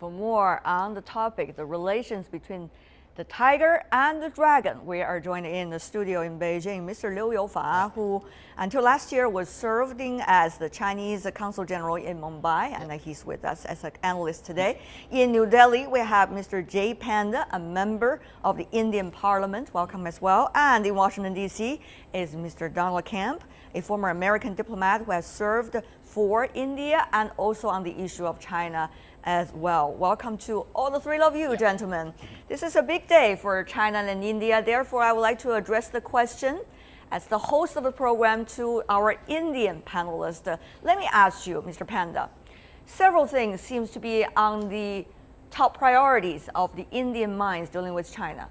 For more on the topic, the relations between the tiger and the dragon, we are joined in the studio in Beijing, Mr. Liu Youfa, who until last year was serving as the Chinese Consul General in Mumbai, and he's with us as an analyst today. In New Delhi, we have Mr. Panda, a member of the Indian Parliament. Welcome as well. And in Washington, D.C. is Mr. Donald Camp, a former American diplomat who has served for India and also on the issue of China as well. Welcome to all the three of you, gentlemen. This is a big day for China and India. Therefore, I would like to address the question as the host of the program to our Indian panelists. Let me ask you, Mr. Panda, several things seems to be on the top priorities of the Indian minds dealing with China.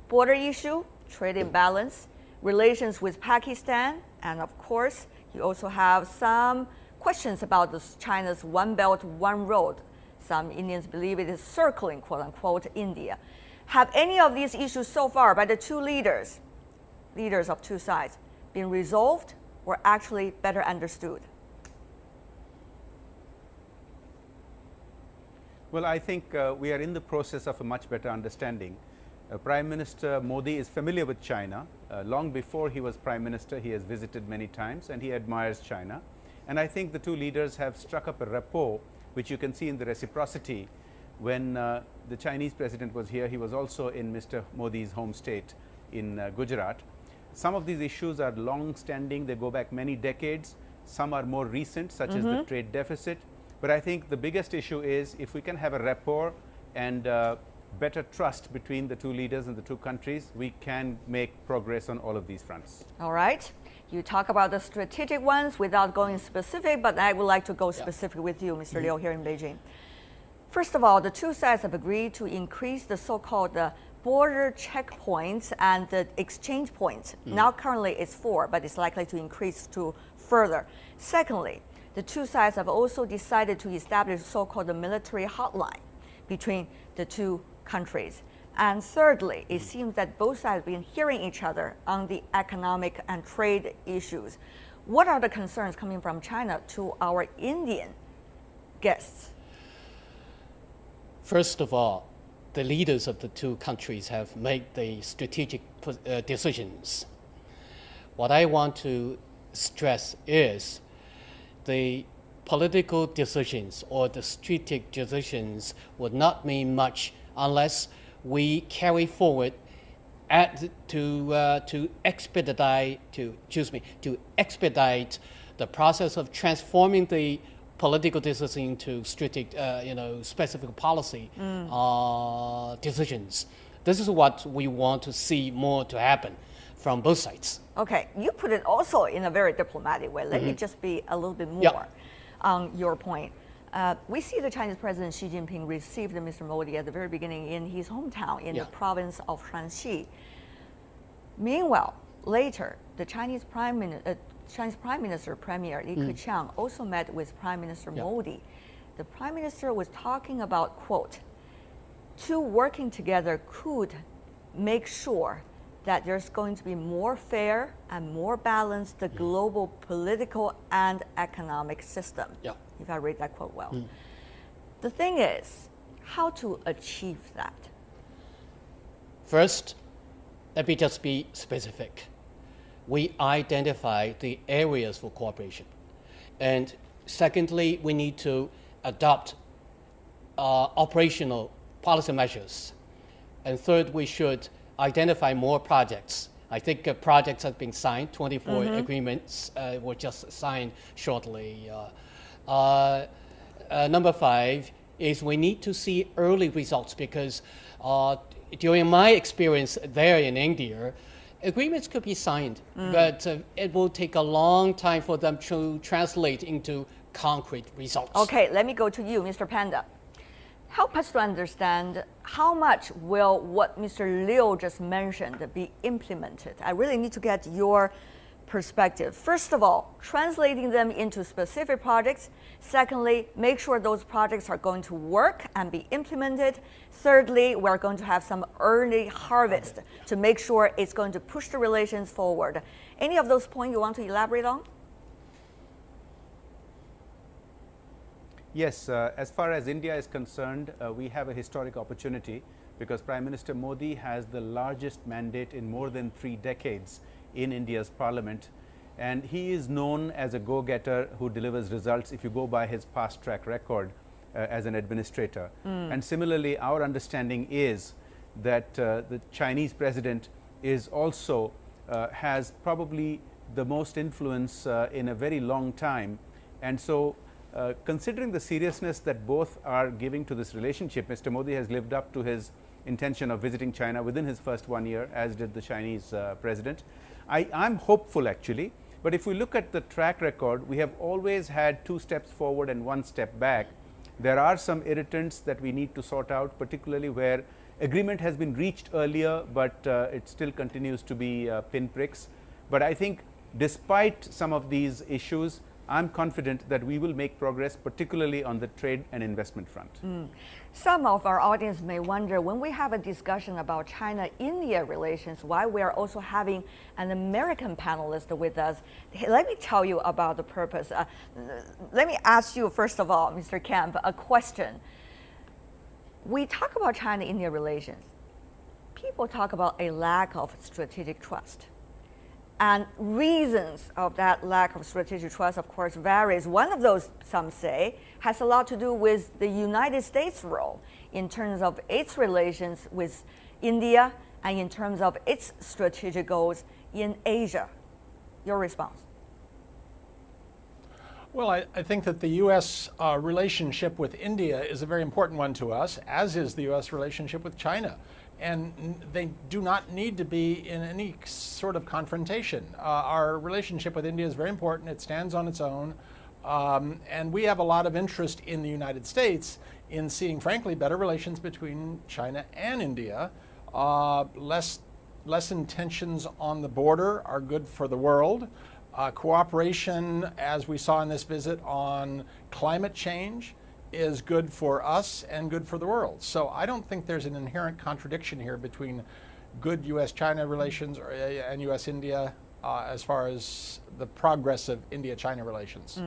Border issue, trade imbalance, relations with Pakistan, and of course, you also have some questions about China's One Belt, One Road. Some Indians believe it is circling, quote unquote, India. Have any of these issues so far by the two leaders of two sides, been resolved or actually better understood? Well, I think we are in the process of a much better understanding. Prime Minister Modi is familiar with China. Long before he was Prime Minister, he has visited many times and he admires China. And I think the two leaders have struck up a rapport, which you can see in the reciprocity. When the Chinese president was here, he was also in Mr. Modi's home state in Gujarat. Some of these issues are long-standing, they go back many decades. Some are more recent, such as the trade deficit. But I think the biggest issue is if we can have a rapport and better trust between the two leaders and the two countries, we can make progress on all of these fronts. All right. You talk about the strategic ones without going specific, but I would like to go specific with you, Mr. Liu, here in Beijing. First of all, the two sides have agreed to increase the so-called border checkpoints and the exchange points. Now currently it's 4, but it's likely to increase to further. Secondly, the two sides have also decided to establish so-called military hotline between the two countries. And thirdly, it seems that both sides have been hearing each other on the economic and trade issues. What are the concerns coming from China to our Indian guests? First of all, the leaders of the two countries have made the strategic decisions. What I want to stress is the political decisions or the strategic decisions would not mean much unless we carry forward to expedite the process of transforming the political decisions into strategic, specific policy decisions. This is what we want to see more to happen from both sides. Okay, you put it also in a very diplomatic way. Let me just be a little bit more on your point. We see the Chinese President Xi Jinping received Mr. Modi at the very beginning in his hometown in the province of Shanxi. Meanwhile, later, the Chinese Prime Minister Premier Li Keqiang also met with Prime Minister Modi. The Prime Minister was talking about, quote, two working together could make sure that there's going to be more fair and more balanced the global political and economic system. If I read that quote well. The thing is, how to achieve that? First, let me just be specific. We identify the areas for cooperation. And secondly, we need to adopt operational policy measures. And third, we should identify more projects. I think projects have been signed, 24 agreements were just signed shortly. Number 5 is we need to see early results because during my experience there in India, agreements could be signed, but it will take a long time for them to translate into concrete results. Okay, let me go to you, Mr. Panda. Help us to understand how much will what Mr. Liu just mentioned be implemented. I really need to get your perspective. First of all, translating them into specific projects. Secondly, make sure those projects are going to work and be implemented. Thirdly, we're going to have some early harvest to make sure it's going to push the relations forward. Any of those points you want to elaborate on? Yes, as far as India is concerned, we have a historic opportunity because Prime Minister Modi has the largest mandate in more than 3 decades in India's parliament, and he is known as a go-getter who delivers results if you go by his past track record as an administrator. And similarly, our understanding is that the Chinese president is also has probably the most influence in a very long time, and so considering the seriousness that both are giving to this relationship, Mr. Modi has lived up to his intention of visiting China within his first 1 year, as did the Chinese president. I'm hopeful actually, but if we look at the track record, we have always had 2 steps forward and 1 step back. There are some irritants that we need to sort out, particularly where agreement has been reached earlier, but it still continues to be pinpricks. But I think despite some of these issues, I'm confident that we will make progress, particularly on the trade and investment front. Some of our audience may wonder, when we have a discussion about China-India relations, why we are also having an American panelist with us. Let me tell you about the purpose. Let me ask you, first of all, Mr. Kemp, a question. We talk about China-India relations. People talk about a lack of strategic trust. And reasons of that lack of strategic trust, of course, varies. One of those, some say, has a lot to do with the United States' role in terms of its relations with India and in terms of its strategic goals in Asia. Your response? Well, I think that the U.S. Relationship with India is a very important one to us, as is the U.S. relationship with China. And they do not need to be in any sort of confrontation. Our relationship with India is very important. It stands on its own. And we have a lot of interest in the United States in seeing, frankly, better relations between China and India. Less tensions on the border are good for the world. Cooperation, as we saw in this visit, on climate change is good for us and good for the world. So I don't think there's an inherent contradiction here between good U.S.-China relations and U.S.-India as far as the progress of India-China relations.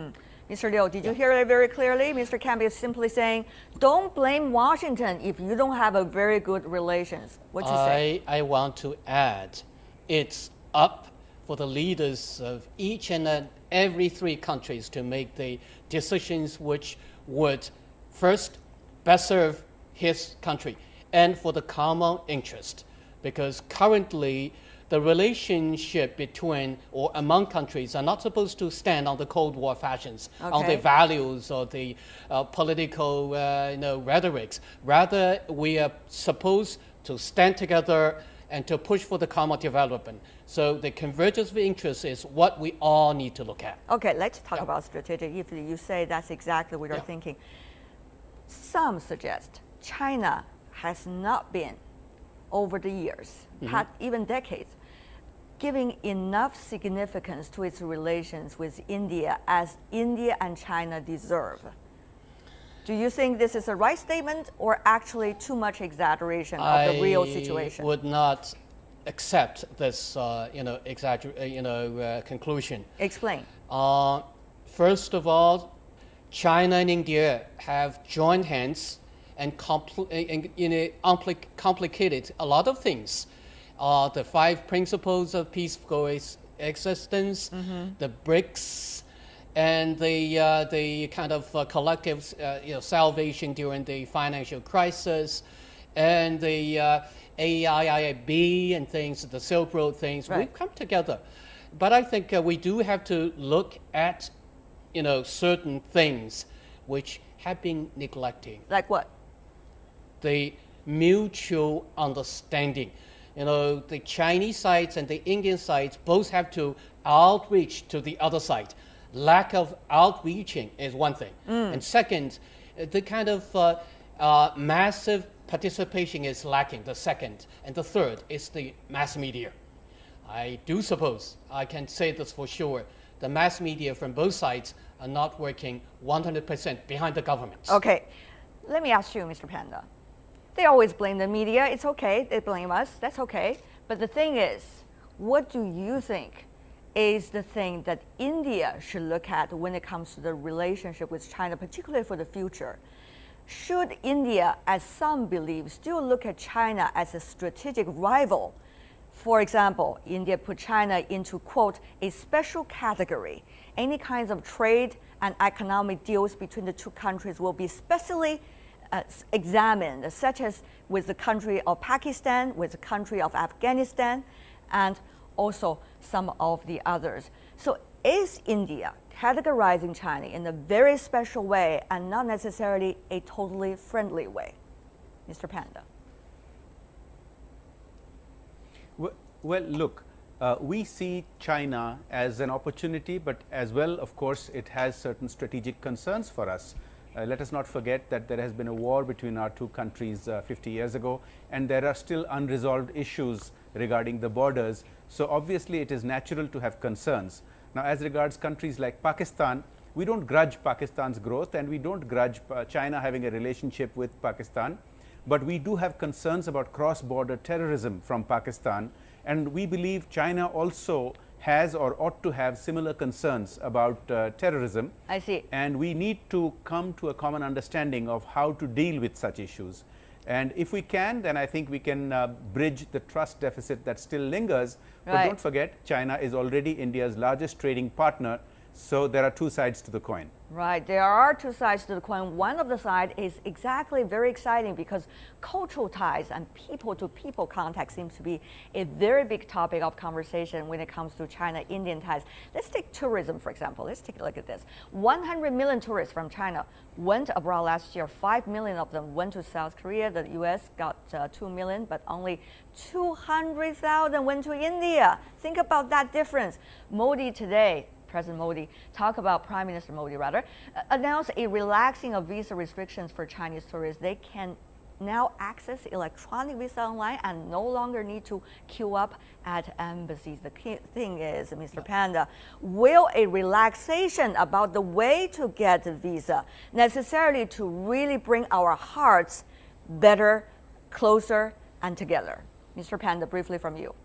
Mr. Liu, did you hear it very clearly? Mr. Kemp is simply saying, don't blame Washington if you don't have a very good relations. What you say? I want to add, it's up for the leaders of each and every 3 countries to make the decisions which would first best serve his country and for the common interest, because currently the relationship between or among countries are not supposed to stand on the Cold War fashions, on the values or the political rhetorics. Rather, we are supposed to stand together and to push for the common development. So the convergence of interests is what we all need to look at. Okay, let's talk about strategic. If you say that's exactly what you're thinking. Some suggest China has not been, over the years, even decades, giving enough significance to its relations with India as India and China deserve. Do you think this is a right statement or actually too much exaggeration of the real situation? I would not accept this conclusion. Explain. First of all, China and India have joined hands and complicated a lot of things. The 5 principles of peaceful coexistence, the BRICS, and the kind of collective salvation during the financial crisis, and the AIIB and things, the Silk Road things. We've come together. But I think we do have to look at certain things which have been neglected. Like what? The mutual understanding. The Chinese sides and the Indian sides both have to outreach to the other side. Lack of outreaching is one thing. And second, the kind of massive participation is lacking, the second. And the third is the mass media. I do suppose, I can say this for sure, the mass media from both sides are not working 100% behind the government. Okay, let me ask you, Mr. Panda. They always blame the media. It's okay, they blame us, that's okay. But the thing is, what do you think is the thing that India should look at when it comes to the relationship with China, particularly for the future? Should India, as some believe, still look at China as a strategic rival? For example, India put China into, quote, a special category. Any kinds of trade and economic deals between the two countries will be specially examined, such as with the country of Pakistan, with the country of Afghanistan, and also some of the others. So is India categorizing China in a very special way and not necessarily a totally friendly way? Mr. Panda. Well, look, we see China as an opportunity, but as well, of course, it has certain strategic concerns for us. Let us not forget that there has been a war between our two countries 50 years ago, and there are still unresolved issues regarding the borders. So obviously, it is natural to have concerns. Now, as regards countries like Pakistan, we don't grudge Pakistan's growth, and we don't grudge China having a relationship with Pakistan. But we do have concerns about cross-border terrorism from Pakistan, and we believe China also has or ought to have similar concerns about terrorism. I see. And we need to come to a common understanding of how to deal with such issues. And if we can, then I think we can bridge the trust deficit that still lingers. Right. But don't forget, China is already India's largest trading partner. So there are two sides to the coin. Right, there are two sides to the coin. One of the sides is exactly very exciting because cultural ties and people-to-people contact seems to be a very big topic of conversation when it comes to China-Indian ties. Let's take tourism, for example. Let's take a look at this. 100 million tourists from China went abroad last year. 5 million of them went to South Korea. The US got 2 million, but only 200,000 went to India. Think about that difference. Modi today, President Modi, Prime Minister Modi rather, announced a relaxing of visa restrictions for Chinese tourists. They can now access electronic visa online and no longer need to queue up at embassies. The key thing is, Mr. Panda, will a relaxation about the way to get the visa necessarily to really bring our hearts better, closer, and together? Mr. Panda, briefly from you.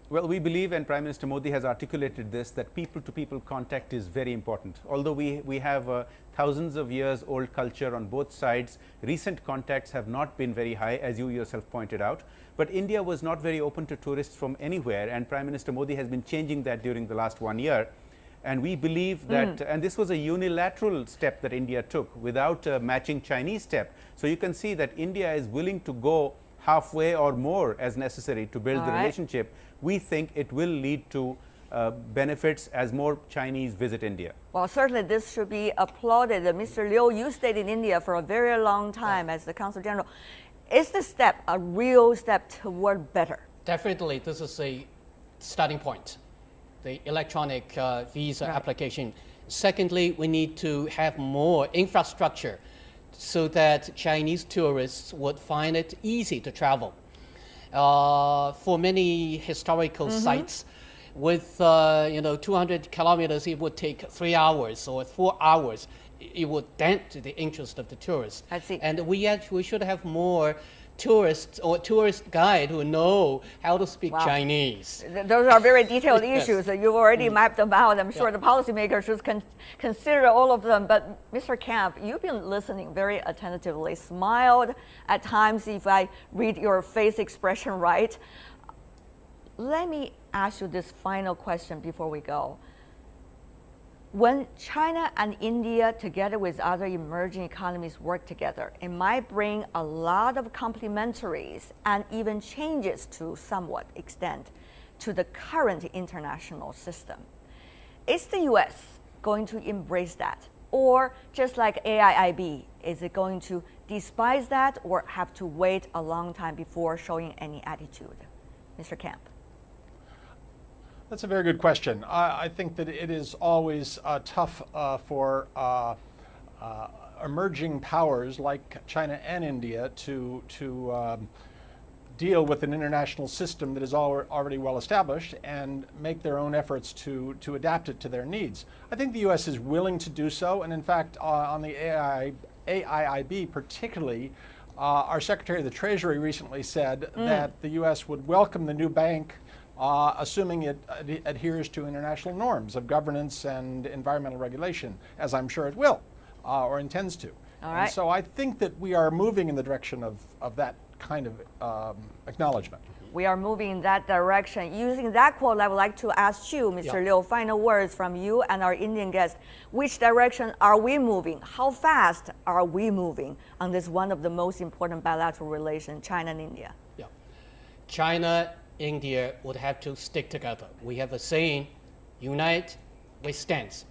Well, we believe, and Prime Minister Modi has articulated this, that people-to-people contact is very important. Although we have thousands of years old culture on both sides, recent contacts have not been very high, as you yourself pointed out. But India was not very open to tourists from anywhere, and Prime Minister Modi has been changing that during the last 1 year. And we believe that, and this was a unilateral step that India took without a matching Chinese step. So you can see that India is willing to go halfway or more as necessary to build the relationship. We think it will lead to benefits as more Chinese visit India. Well, certainly this should be applauded. Mr. Liu, you stayed in India for a very long time as the Consul General. Is this step a real step toward better? Definitely, this is a starting point, the electronic visa application. Secondly, we need to have more infrastructure so that Chinese tourists would find it easy to travel. For many historical sites, with 200 kilometers, it would take 3 hours or 4 hours. It would dent the interest of the tourists. I see. And we should have more tourists or tourist guide who know how to speak Chinese. Those are very detailed Yes. issues. You've already mapped them out. I'm sure the policymakers should consider all of them. But Mr. Camp, you've been listening very attentively, smiled at times if I read your face expression right. Let me ask you this final question before we go. When China and India, together with other emerging economies, work together, it might bring a lot of complementaries and even changes to somewhat extent to the current international system. Is the US going to embrace that? Or just like AIIB, is it going to despise that or have to wait a long time before showing any attitude? Mr. Camp. That's a very good question. I think that it is always tough for emerging powers like China and India to deal with an international system that is already well established and make their own efforts to adapt it to their needs. I think the U.S. is willing to do so, and in fact, on the AIIB particularly, Our Secretary of the Treasury recently said that the U.S. would welcome the new bank, assuming it adheres to international norms of governance and environmental regulation, as I'm sure it will, or intends to. All right. And so I think that we are moving in the direction of that kind of acknowledgement. We are moving in that direction. Using that quote, I would like to ask you, Mr. Liu, final words from you and our Indian guest. Which direction are we moving? How fast are we moving on this one of the most important bilateral relations, China and India? Yeah. China, India would have to stick together. We have a saying, unite, we stand.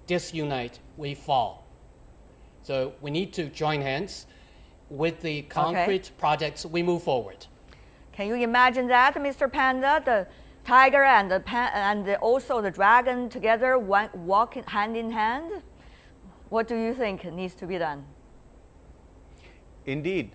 Disunite, we fall. So we need to join hands. With the concrete projects, we move forward. Can you imagine that, Mr. Panda? The tiger and also the dragon together walking hand in hand? What do you think needs to be done? Indeed.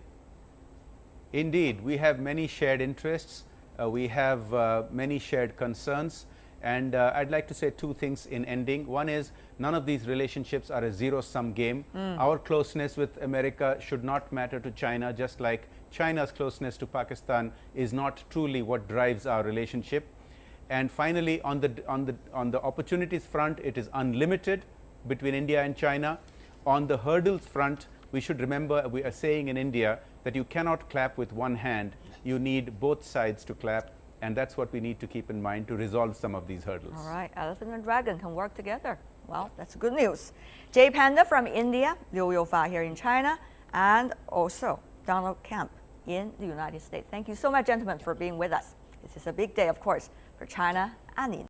Indeed, we have many shared interests. We have many shared concerns. And I'd like to say two things in ending. One is, none of these relationships are a zero-sum game. Our closeness with America should not matter to China, just like China's closeness to Pakistan is not truly what drives our relationship. And finally, on the opportunities front, it is unlimited between India and China. On the hurdles front, we should remember, we are saying in India that you cannot clap with one hand. You need both sides to clap. And that's what we need to keep in mind to resolve some of these hurdles. All right, elephant and dragon can work together. Well, that's good news. Jay Panda from India, Liu Youfa here in China, and also Donald Kemp in the United States. Thank you so much, gentlemen, for being with us. This is a big day, of course, for China and India.